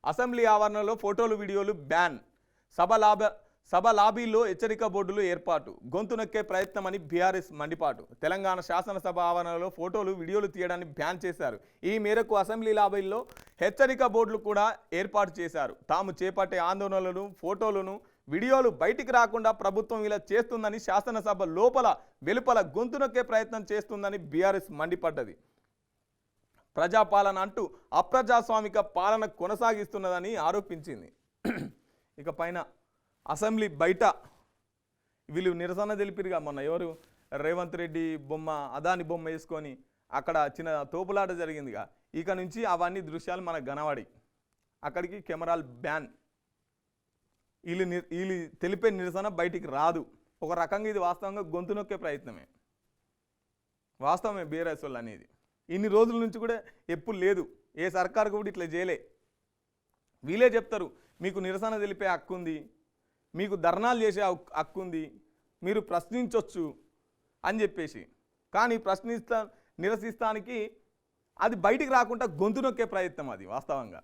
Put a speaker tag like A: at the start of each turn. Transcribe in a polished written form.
A: Assembly ఆవరణలో ఫోటోలు వీడియోలు బ్యాన్. సభ లాబీలో హెచ్చరిక బోర్డులు ఏర్పాటు. గొంతు నొక్కే ప్రయత్నమని బీఆర్ఎస్ మండిపాటు. తెలంగాణ శాసనసభ ఆవరణలో ఫోటోలు వీడియోలు తీయడాన్ని బ్యాన్ చేశారు. ఈ మేరకు అసెంబ్లీ లాబీల్లో హెచ్చరిక బోర్డులు కూడా ఏర్పాటు చేశారు. తాము చేపట్టే ఆందోళనలను ఫోటోలను వీడియోలు బయటికి రాకుండా ప్రభుత్వం ఇలా చేస్తుందని, శాసనసభ లోపల వెలుపల గొంతు నొక్కే ప్రయత్నం చేస్తుందని బీఆర్ఎస్ మండిపడ్డది. ప్రజాపాలన అంటూ అప్రజాస్వామిక పాలన కొనసాగిస్తున్నదని ఆరోపించింది. ఇక పైన అసెంబ్లీ బయట వీళ్ళు నిరసన తెలిపిరుగా మొన్న ఎవరు రేవంత్ రెడ్డి బొమ్మ అదాని బొమ్మ వేసుకొని అక్కడ చిన్న తోపులాట జరిగిందిగా. ఇక నుంచి అవన్నీ దృశ్యాలు మనకు కనబడి అక్కడికి కెమెరాలు బ్యాన్. వీళ్ళు తెలిపే నిరసన బయటికి రాదు. ఒక రకంగా ఇది వాస్తవంగా గొంతు నొక్కే ప్రయత్నమే, వాస్తవమే. బీఆర్ఎస్ వాళ్ళు అనేది ఇన్ని రోజుల నుంచి కూడా ఎప్పుడు లేదు, ఏ సర్కారు కూడా ఇట్లా చేయలే. వీళ్ళే చెప్తారు మీకు నిరసన తెలిపే హక్కు ఉంది, మీకు ధర్నాలు చేసే హక్కు ఉంది, మీరు ప్రశ్నించవచ్చు అని చెప్పేసి. కానీ నిరసిస్తానికి అది బయటికి రాకుండా గొంతు నొక్కే ప్రయత్నం అది వాస్తవంగా.